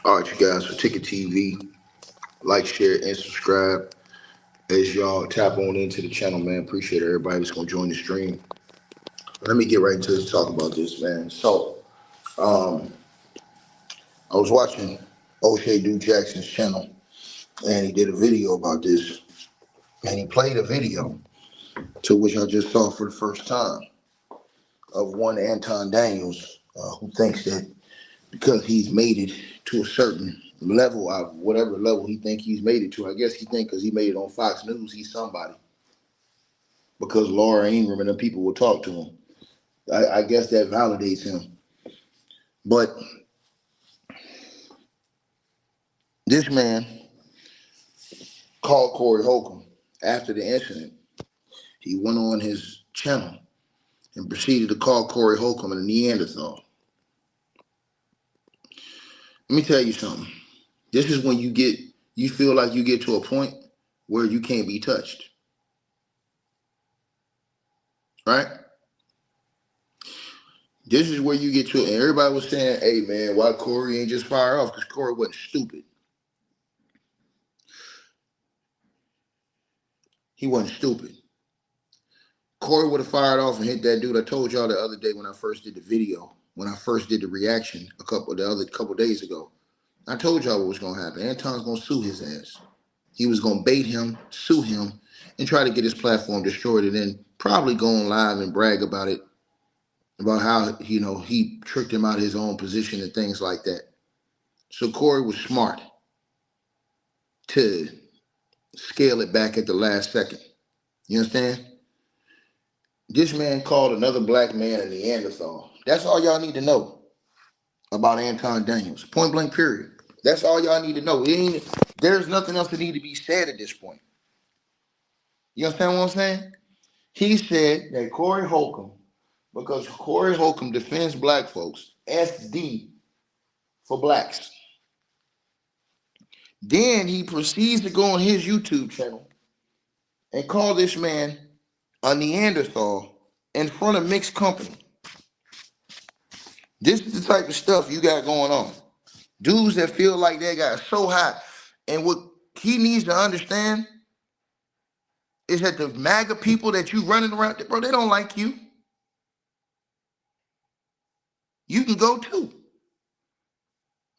All right, you guys, for Ticket TV, like, share, and subscribe as y'all tap on into the channel, man. Appreciate everybody that's gonna join the stream. Let me get right into this, talk about this, man. So, I was watching O'Shea Duke Jackson's channel, and he did a video about this, and he played a video to which I just saw for the first time of one Anton Daniels, who thinks that because he's made it to a certain level, of whatever level he think he's made it to. I guess he think because he made it on Fox News, he's somebody. Because Laura Ingraham and the people will talk to him. I guess that validates him. But this man called Corey Holcomb after the incident. He went on his channel and proceeded to call Corey Holcomb a Neanderthal. Let me tell you something. This is when you feel like you get to a point where you can't be touched. Right? This is where you get to, and everybody was saying, hey man, why Corey ain't just fire off? Because Corey wasn't stupid. He wasn't stupid. Corey would have fired off and hit that dude. I told y'all the other day when I first did the video, when I first did the reaction a couple days ago. I told y'all what was gonna happen. Anton's gonna sue his ass. He was gonna bait him, sue him, and try to get his platform destroyed, and then probably go on live and brag about it, about how he tricked him out of his own position and things like that. So Corey was smart to scale it back at the last second. You understand? This man called another black man a Neanderthal. That's all y'all need to know about Anton Daniels. Point blank, period. That's all y'all need to know. There's nothing else that need to be said at this point. You understand what I'm saying? He said that Corey Holcomb, because Corey Holcomb defends black folks, SD for blacks. Then he proceeds to go on his YouTube channel and call this man a Neanderthal in front of mixed company. This is the type of stuff you got going on. Dudes that feel like they got so high. And what he needs to understand is that the MAGA people that you running around, bro, they don't like you. You can go too.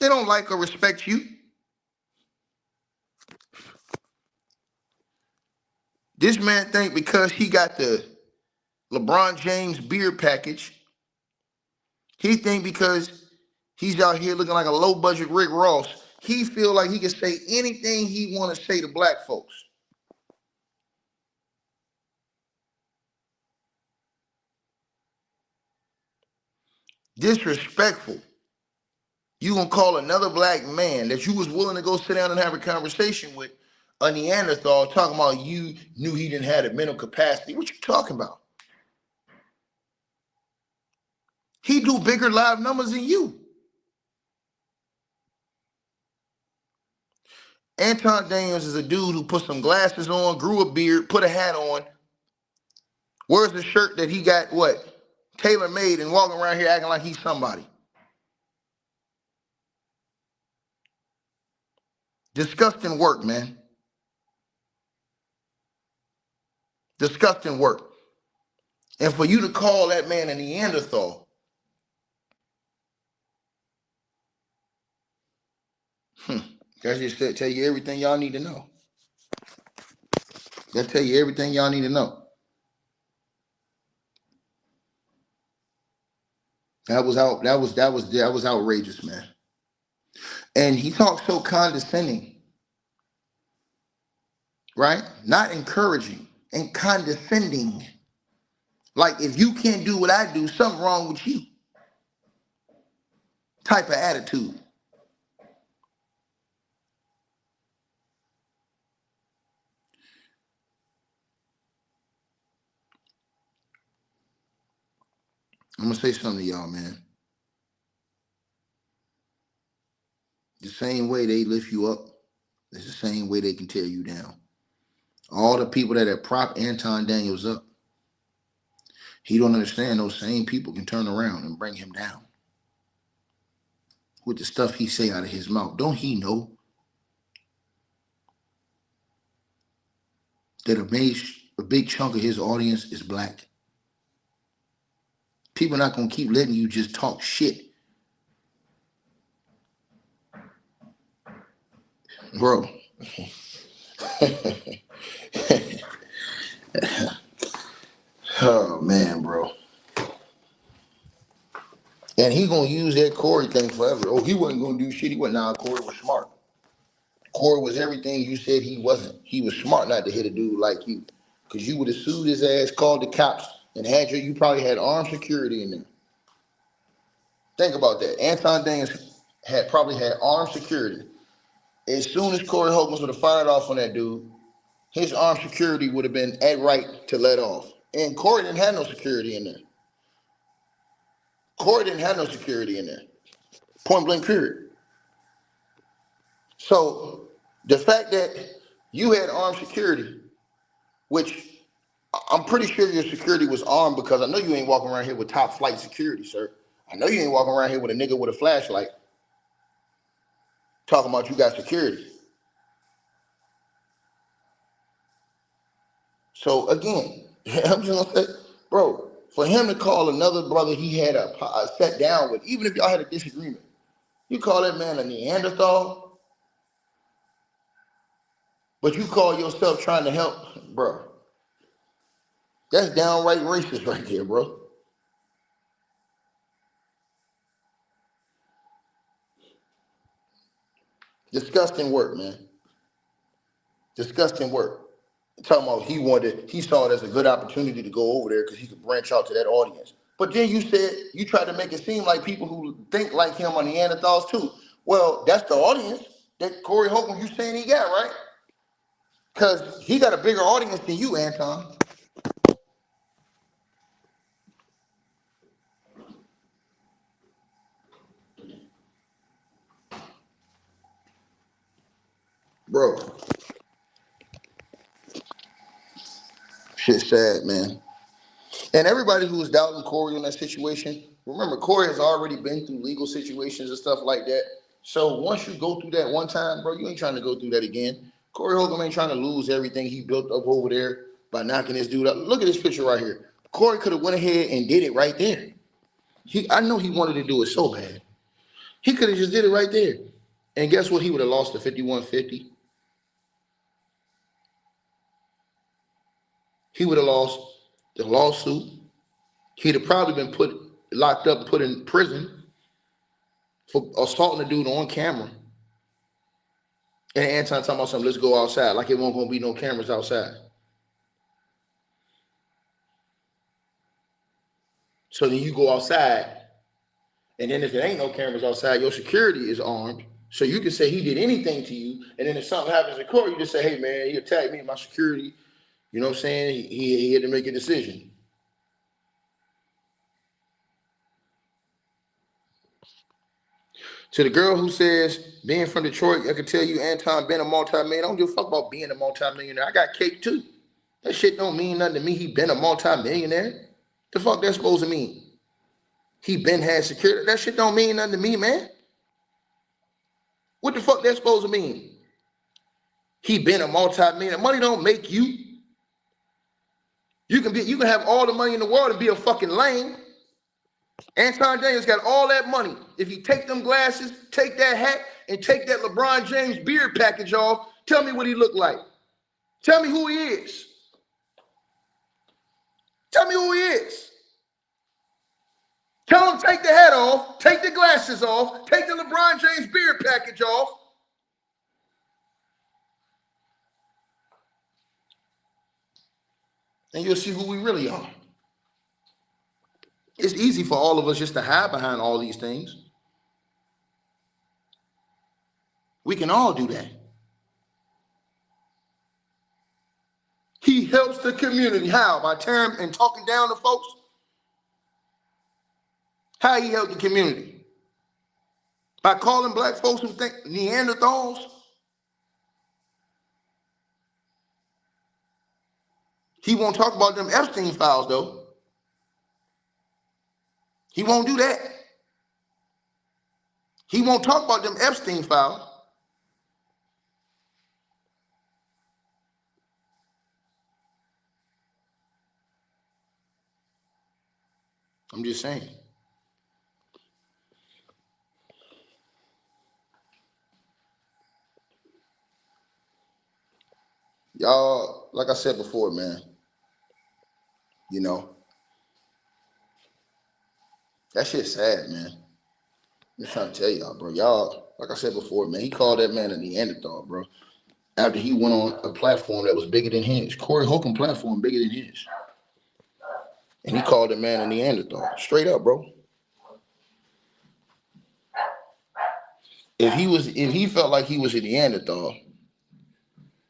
They don't like or respect you. This man think because he got the LeBron James beard package, he think because he's out here looking like a low budget Rick Ross, he feel like he can say anything he want to say to black folks. Disrespectful. You gonna call another black man that you was willing to go sit down and have a conversation with a Neanderthal, talking about you knew he didn't have the mental capacity. What you talking about? He do bigger live numbers than you. Anton Daniels is a dude who put some glasses on, grew a beard, put a hat on, wears a shirt that he got, tailor made, and walking around here acting like he's somebody. Disgusting work, man. Disgusting work. And for you to call that man a Neanderthal, that just tell you everything y'all need to know. That tell you everything y'all need to know. That was outrageous, man. And he talks so condescending, right? Not encouraging and condescending. Like, if you can't do what I do, something wrong with you. Type of attitude. I'm gonna say something to y'all, man. The same way they lift you up, it's the same way they can tear you down. All the people that have propped Anton Daniels up, he don't understand those same people can turn around and bring him down. with the stuff he say out of his mouth. Don't he know that a big chunk of his audience is black? People are not going to keep letting you just talk shit. Bro. Oh, man, bro. And he going to use that Corey thing forever. Oh, he wasn't going to do shit. He wasn't. Nah, Corey was smart. Corey was everything you said he wasn't. He was smart not to hit a dude like you. Because you would have sued his ass, called the cops, and you probably had armed security in there. Think about that. Anton Daniels probably had armed security. As soon as Corey Holcomb would have fired off on that dude, his armed security would have been at right to let off. And Corey didn't have no security in there. Corey didn't have no security in there. Point blank, period. So the fact that you had armed security, which I'm pretty sure your security was armed, because I know you ain't walking around here with top flight security, sir. I know you ain't walking around here with a nigga with a flashlight talking about you got security. So again, I'm just gonna say, bro, for him to call another brother he had a sat down with, even if y'all had a disagreement, you call that man a Neanderthal, but you call yourself trying to help, bro. That's downright racist right there, bro. Disgusting work, man. Disgusting work. Talking about he saw it as a good opportunity to go over there because he could branch out to that audience. But then you said, you tried to make it seem like people who think like him are Neanderthals too. Well, that's the audience that Corey Holcomb you saying he got, right? Because he got a bigger audience than you, Anton. Bro, shit's sad, man. And everybody who was doubting Corey in that situation, remember, Corey has already been through legal situations and stuff like that. So once you go through that one time, bro, you ain't trying to go through that again. Corey Holcomb ain't trying to lose everything he built up over there by knocking this dude up. Look at this picture right here. Corey could have went ahead and did it right there. I know he wanted to do it so bad. He could have just did it right there. And guess what? He would have lost the 5150. He would have lost the lawsuit. He'd have probably been locked up, put in prison for assaulting a dude on camera. And Anton talking about something, let's go outside, like it won't gonna be no cameras outside. So then you go outside, and then if there ain't no cameras outside, your security is armed. So you can say he did anything to you, and then if something happens in court, you just say, hey man, he attacked me, my security. You know what I'm saying? He had to make a decision. To the girl who says, being from Detroit, I can tell you Anton been a multi-millionaire. I don't give a fuck about being a multi-millionaire. I got cake too. That shit don't mean nothing to me. He been a multi-millionaire. The fuck that supposed to mean? He been had security. That shit don't mean nothing to me, man. What the fuck that supposed to mean? He been a multi-millionaire. Money don't make you. You can have all the money in the world and be a fucking lame. Anton Daniels got all that money. If you take them glasses, take that hat, and take that LeBron James beard package off, tell me what he look like. Tell me who he is. Tell me who he is. Tell him take the hat off, take the glasses off, take the LeBron James beard package off. And you'll see who we really are. It's easy for all of us just to hide behind all these things. We can all do that. He helps the community. How? By tearing and talking down to folks? How he helped the community? By calling black folks who think Neanderthals? He won't talk about them Epstein files, though. He won't do that. He won't talk about them Epstein files. I'm just saying. Y'all, like I said before, man, you know, that shit's sad, man. I'm just trying to tell y'all, bro. Y'all, like I said before, man, he called that man a Neanderthal, bro. After he went on a platform that was bigger than his. Corey Holcomb platform bigger than his. And he called that man a Neanderthal. Straight up, bro. If he felt like he was a Neanderthal,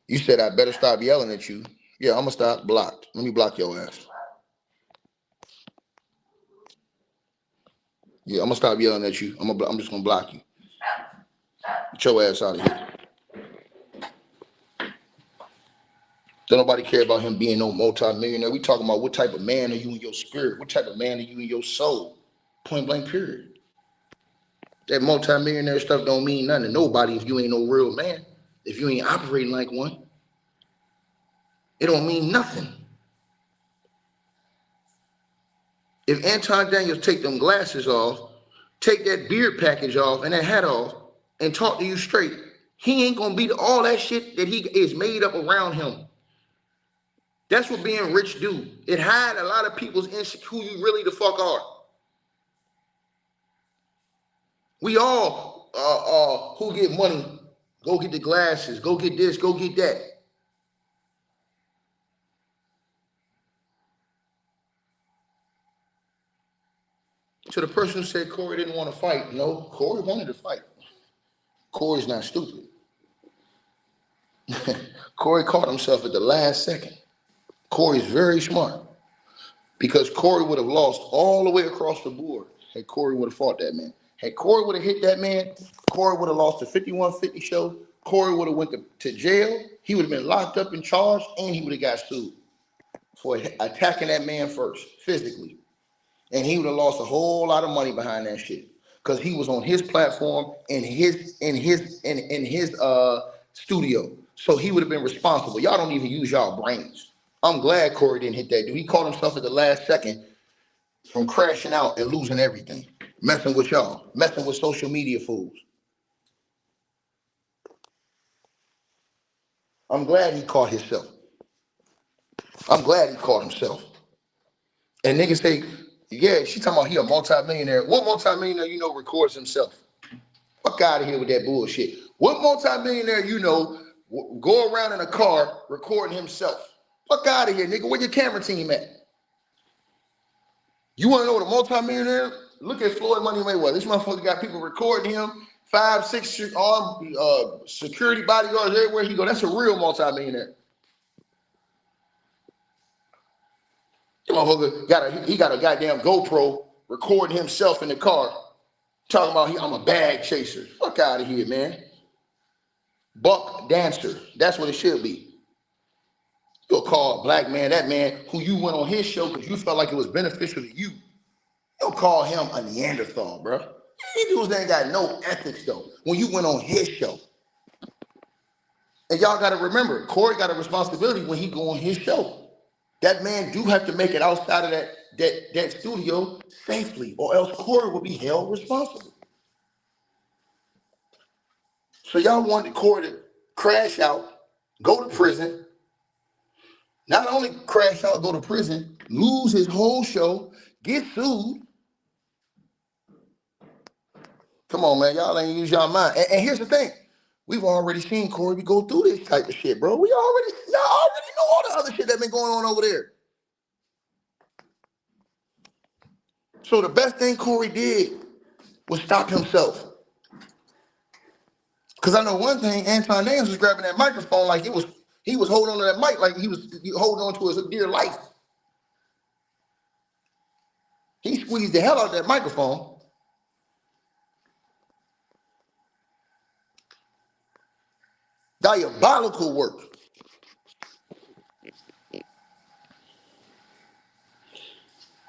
you said I better stop yelling at you. Yeah, I'm gonna stop. Blocked. Let me block your ass. Yeah, I'm gonna stop yelling at you. I'm just gonna block you. Get your ass out of here. Don't nobody care about him being no multi-millionaire. We talking about what type of man are you in your spirit? What type of man are you in your soul? Point blank, period. That multi-millionaire stuff don't mean nothing to nobody if you ain't no real man. If you ain't operating like one, it don't mean nothing. If Anton Daniels take them glasses off, take that beard package off and that hat off, and talk to you straight, he ain't gonna be all that shit that he is made up around him. That's what being rich do. It hide a lot of people's who you really the fuck are. We all who get money, go get the glasses, go get this, go get that. To the person who said Corey didn't want to fight, no, Corey wanted to fight. Corey's not stupid. Corey caught himself at the last second. Corey's very smart because Corey would have lost all the way across the board had Corey would have fought that man. Had Corey would have hit that man, Corey would have lost the 5150 show. Corey would have went to jail. He would have been locked up and charged, and he would have got sued for attacking that man first, physically. And he would have lost a whole lot of money behind that shit. Because he was on his platform in his studio. So he would have been responsible. Y'all don't even use y'all brains. I'm glad Corey didn't hit that dude. He caught himself at the last second from crashing out and losing everything. Messing with y'all. Messing with social media fools. I'm glad he caught himself. I'm glad he caught himself. And niggas say, yeah, she talking about he a multi-millionaire. What multi-millionaire you know records himself? Fuck out of here with that bullshit. What multi-millionaire you know go around in a car recording himself? Fuck out of here, nigga. Where your camera team at? You want to know what a multi-millionaire? Look at Floyd Money Mayweather. This motherfucker got people recording him, 5, 6 armed security bodyguards everywhere he go. That's a real multi-millionaire. Motherfucker got a goddamn GoPro recording himself in the car, talking about I'm a bag chaser. Fuck out of here, man. Buck dancer. That's what it should be. You'll call a black man, that man who you went on his show because you felt like it was beneficial to you. You'll call him a Neanderthal, bro. These dudes ain't got no ethics though. When you went on his show. And y'all got to remember, Corey got a responsibility when he go on his show. That man do have to make it outside of that studio safely, or else Corey will be held responsible. So y'all wanted Corey to crash out, go to prison. Not only crash out, go to prison, lose his whole show, get sued. Come on, man. Y'all ain't use y'all mind. And here's the thing. We've already seen Corey go through this type of shit, bro. Y'all already know all the other shit that been going on over there. So the best thing Corey did was stop himself. Because I know one thing, Anton Daniels was grabbing that microphone like he was holding on to that mic like he was holding on to his dear life. He squeezed the hell out of that microphone. Diabolical work.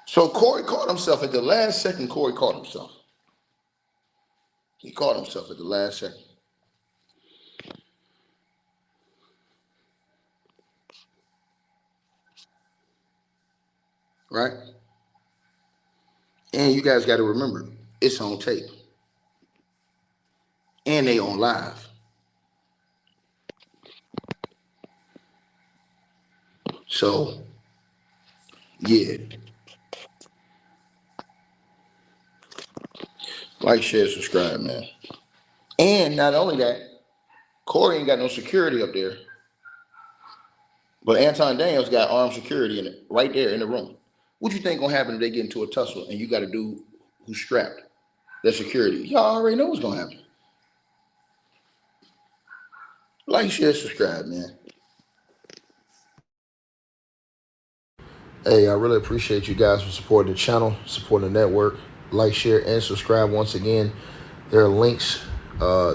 So Corey caught himself at the last second. Corey caught himself. He caught himself at the last second. Right? And you guys got to remember, it's on tape. And they on live. So, yeah. Like, share, subscribe, man. And not only that, Corey ain't got no security up there. But Anton Daniels got armed security in it, right there in the room. What you think gonna happen if they get into a tussle and you got a dude who's strapped? That security. Y'all already know what's gonna happen. Like, share, subscribe, man. Hey, I really appreciate you guys for supporting the channel, supporting the network. Like, share, and subscribe. Once again, there are links.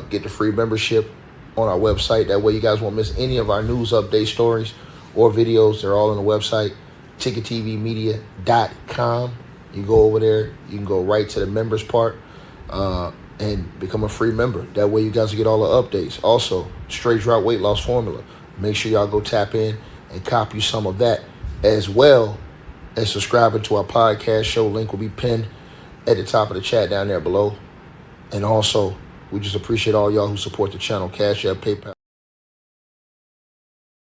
Get the free membership on our website. That way you guys won't miss any of our news update stories or videos. They're all on the website, ticketvmedia.com. You go over there. You can go right to the members part and become a free member. That way you guys will get all the updates. Also, straight drought weight loss formula. Make sure y'all go tap in and copy some of that, as well as subscribing to our podcast show. Link will be pinned at the top of the chat down there below. And also, we just appreciate all y'all who support the channel. Cash App, PayPal.